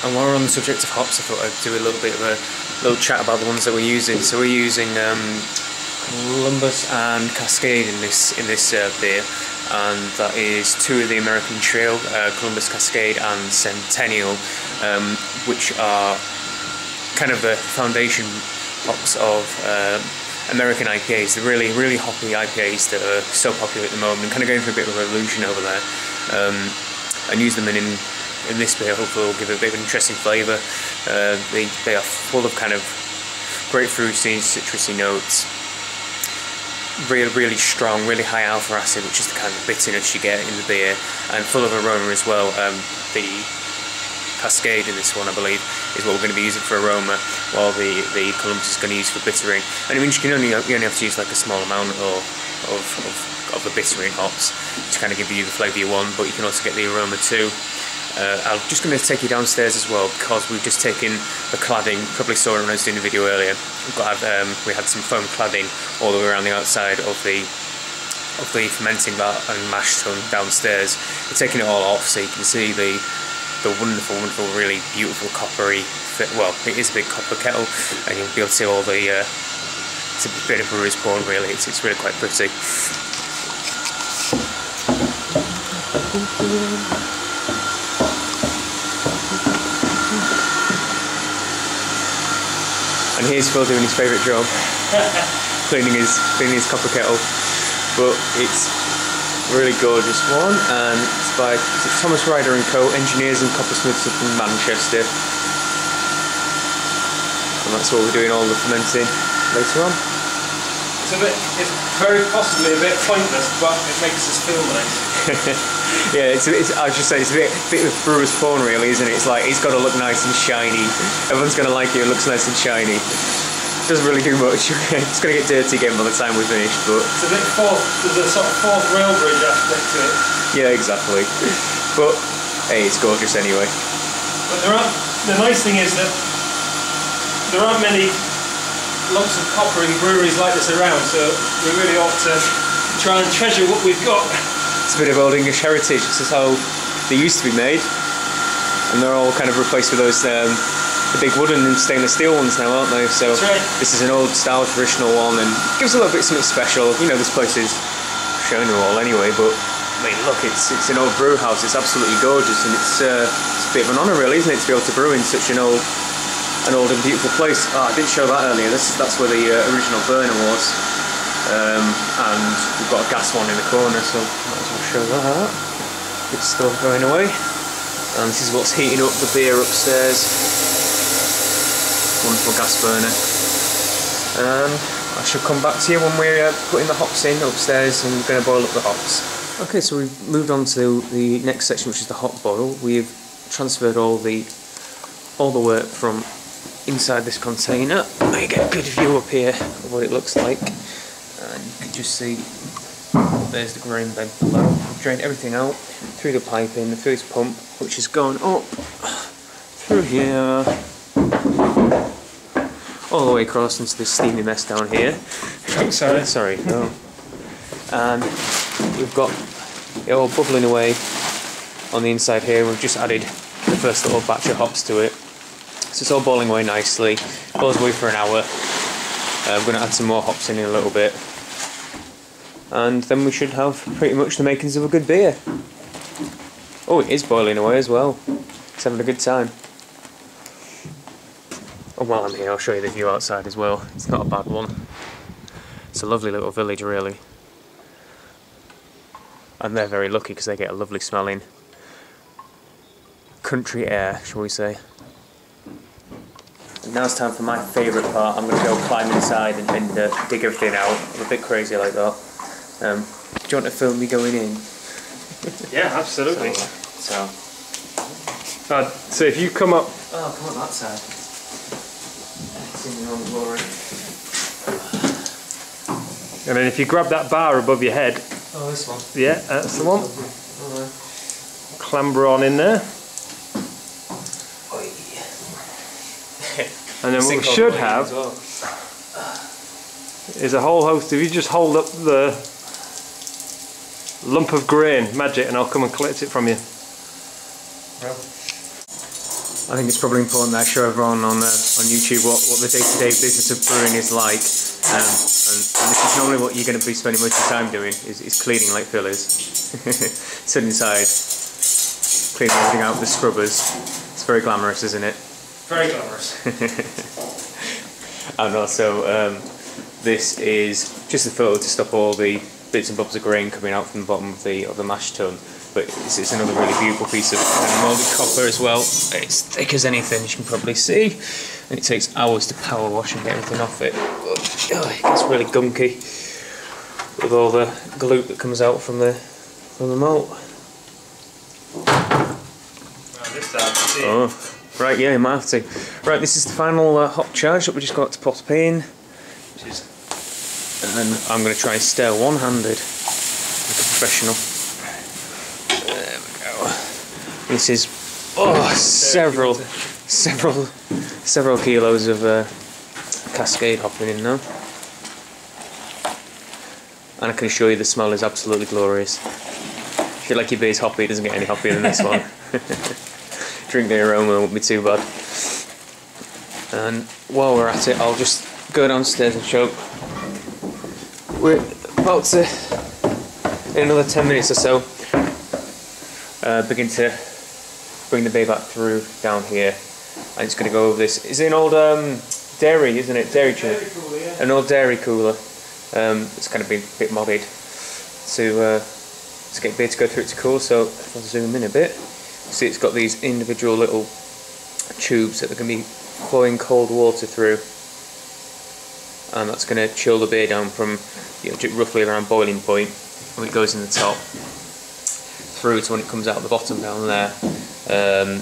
And while we're on the subject of hops, I thought I'd do a little bit of a little chat about the ones that we're using. So we're using Columbus and Cascade in this beer, and that is two of the American Trail, Columbus Cascade and Centennial, which are kind of the foundation hops of American IPAs. They're really, really hoppy IPAs that are so popular at the moment and kind of going through a bit of a revolution over there. And use them in this beer, hopefully will give it a bit of an interesting flavour. They are full of kind of grapefruity, citrusy notes. Really, really strong, really high alpha acid, which is the kind of bitterness you get in the beer, and full of aroma as well. The Cascade in this one, I believe, is what we're going to be using for aroma, while the Columbus is going to use for bittering. And it means you only have to use like a small amount of the bittering hops to kind of give you the flavour you want, but you can also get the aroma too. I'm just going to take you downstairs as well, because we've just taken the cladding. Probably saw it when I was doing the video earlier. We had some foam cladding all the way around the outside of the fermenting vat and mash tun downstairs. We're taking it all off so you can see the wonderful, wonderful, really beautiful coppery. Well, it is a big copper kettle, and you'll be able to see all the. It's a bit of brewer's porn, really. It's really quite pretty. And here's Phil doing his favourite job, cleaning his copper kettle. But it's a really gorgeous one, and it's by Thomas Ryder & Co, engineers and coppersmiths up in Manchester. And that's what we're doing all the fermenting later on. It's very possibly a bit pointless, but it makes us feel nice. Yeah, I was just saying, it's a bit of brewer's porn, really, isn't it? It's like, it's got to look nice and shiny. Everyone's going to like it looks nice and shiny. Doesn't really do much. It's going to get dirty again by the time we're finished, but... It's a bit there's a sort of fourth rail bridge aspect to it. Yeah, exactly. But, hey, it's gorgeous anyway. But the nice thing is that there aren't many lumps of copper in breweries like this around, so we really ought to try and treasure what we've got. It's a bit of old English heritage. This is how they used to be made, and they're all kind of replaced with those the big wooden and stainless steel ones now, aren't they? So that's right. This is an old style traditional one, and gives a little bit something special. You know, this place is showing you all anyway, but I mean, look, it's an old brew house. It's absolutely gorgeous, and it's a bit of an honour, really, isn't it, to be able to brew in such an old and beautiful place. Oh, I didn't show that earlier. That's where the original burner was. And we've got a gas one in the corner, so might as well show that. It's still going away. And this is what's heating up the beer upstairs. Wonderful gas burner. I shall come back to you when we're putting the hops in upstairs and going to boil up the hops. Okay, so we've moved on to the next section, which is the hop boil. We've transferred all the work from inside this container. You get a good view up here of what it looks like. And you can just see there's the grain bed below. We've drained everything out through the piping, through this pump, which has gone up through here, all the way across into this steamy mess down here. Oh, sorry. No. And we've got it all bubbling away on the inside here. We've just added the first little batch of hops to it. So it's all boiling away nicely. Boils away for an hour. I'm going to add some more hops in a little bit. And then we should have pretty much the makings of a good beer. Oh, it is boiling away as well. It's having a good time. And while I'm here, I'll show you the view outside as well. It's not a bad one. It's a lovely little village, really. And they're very lucky because they get a lovely smelling country air, shall we say. And now it's time for my favourite part. I'm going to go climb inside and dig everything out. I'm a bit crazy like that. Do you want to film me going in? Yeah, absolutely. So if you come up... Oh, come on that side. It's in your own glory. And then if you grab that bar above your head... Oh, this one? Yeah, that's the one. Alright. Clamber on in there. And then what we should have is a whole host. If you just hold up the lump of grain, magic, and I'll come and collect it from you. I think it's probably important that I show everyone on YouTube what the day-to-day business of brewing is like. And this is normally what you're going to be spending most of your time doing, is cleaning like Phil is. Sit inside, cleaning everything out with the scrubbers. It's very glamorous, isn't it? Very glamorous. And also, this is just a filter to stop all the bits and bobs of grain coming out from the bottom of the mash tun. But it's another really beautiful piece of moulded copper as well. It's thick as anything, as you can probably see, and it takes hours to power wash and get everything off it. Oh, it gets really gunky with all the glute that comes out from the malt. Oh, right, yeah, you might have to. Right, this is the final hop charge that we just got to pot in. And then I'm going to try and stir one-handed, like a professional. There we go. This is several kilos of Cascade hopping in now. And I can assure you the smell is absolutely glorious. If you like your beers hoppy, it doesn't get any hoppier than this one. Drink the aroma, won't be too bad. And while we're at it, I'll just go downstairs and show. We're about to, in another 10 minutes or so, begin to bring the beer back through down here. I'm just going to go over this. It's an old dairy, isn't it? Dairy cooler, yeah. An old dairy cooler. It's kind of been a bit modded to get beer to go through it to cool. So if I'll zoom in a bit, see it's got these individual little tubes that are going to be flowing cold water through, and that's going to chill the beer down from roughly around boiling point when it goes in the top through to when it comes out the bottom down there.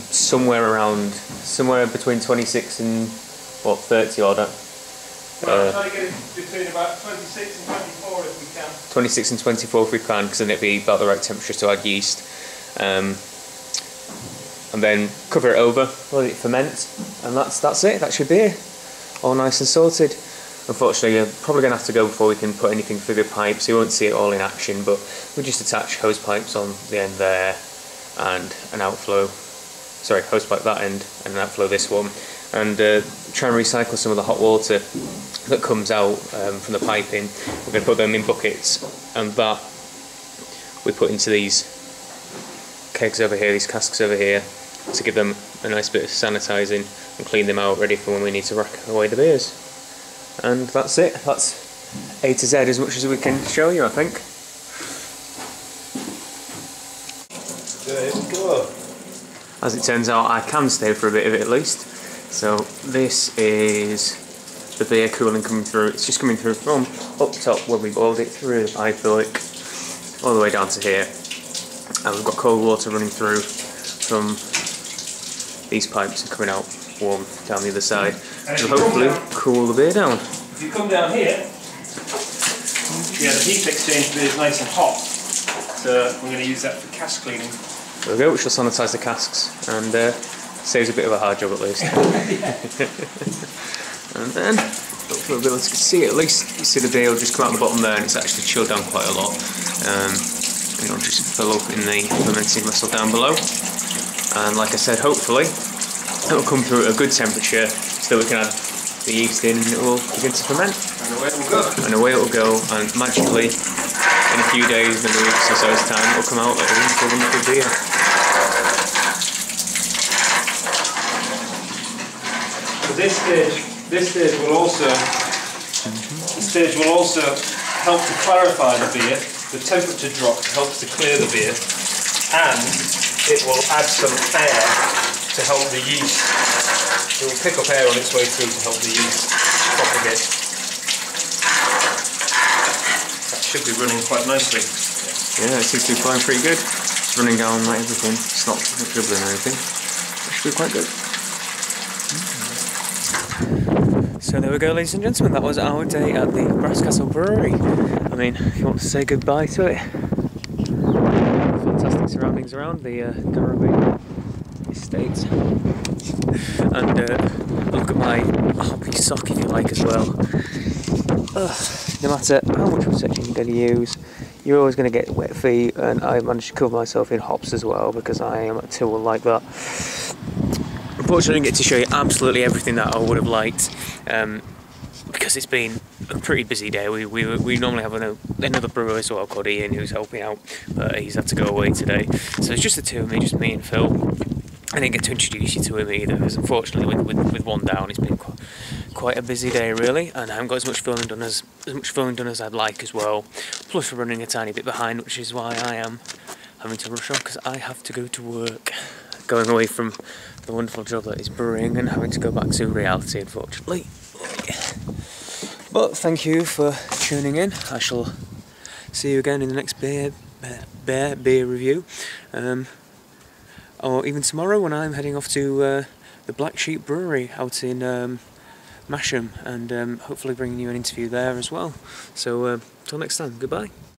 Somewhere between 26 and 30 odd. Well, try to get it between about 26 and 24 if we can. 26 and 24 if we can, because then it'd be about the right temperature to add yeast. And then cover it over, let it ferment, and that's it. That's your beer, all nice and sorted. Unfortunately, you're probably going to have to go before we can put anything through the pipe, so you won't see it all in action, but we just attach hose pipes on the end there, and an outflow, sorry, hose pipe that end, and an outflow this one, and try and recycle some of the hot water that comes out from the piping. We're going to put them in buckets, and that we put into these kegs over here, these casks over here, to give them a nice bit of sanitising and clean them out, ready for when we need to rack away the beers. And that's it. That's A to Z as much as we can show you, I think. There we go. As it turns out, I can stay for a bit of it at least. So this is the beer cooling coming through. It's just coming through from up top where we boiled it through the pipe all the way down to here. And we've got cold water running through from these pipes and coming out warm down the other side. It'll hopefully cool the beer down. If you come down here, yeah, the heat exchange beer is nice and hot. So we're going to use that for cask cleaning. There we go, which will sanitise the casks and saves a bit of a hard job at least. And then, hopefully we'll be able to see it at least. You see the beer will just come out the bottom there, and it's actually chilled down quite a lot. It'll just fill up in the fermenting vessel down below. And like I said, hopefully it'll come through at a good temperature so that we can add the yeast in and it will begin to ferment. And away it will go. And away it will go, and magically, in a few days, maybe weeks or so's time, it will come out like a wonderful beer. So this stage will also help to clarify the beer. The temperature drop helps to clear the beer, and it will add some air to help the yeast. It will pick up air on its way through to help the yeast propagate. That should be running quite nicely. Yeah, it seems to be flying pretty good. It's running down like everything. It's not dribbling or anything. That should be quite good. So there we go, ladies and gentlemen. That was our day at the Brass Castle Brewery. I mean, if you want to say goodbye to it. Fantastic surroundings around the Garrowby estate. And look at my hoppy sock, if you like, as well. No matter how much protection you're going to use, you're always going to get wet feet, and I managed to cover myself in hops as well because I am a tool like that. unfortunately I didn't get to show you absolutely everything that I would have liked, because it's been a pretty busy day. We normally have another brewer as well called Ian who's helping out, but he's had to go away today. So it's just the two of me, just me and Phil. I didn't get to introduce you to him either, because unfortunately with one down it's been quite a busy day really, and I haven't got as much filming done as I'd like as well. Plus we're running a tiny bit behind, which is why I am having to rush on, because I have to go to work. Going away from the wonderful job that is brewing and having to go back to reality, unfortunately. But thank you for tuning in. I shall see you again in the next beer review, or even tomorrow when I'm heading off to the Black Sheep Brewery out in Masham, and hopefully bringing you an interview there as well. So till next time, goodbye.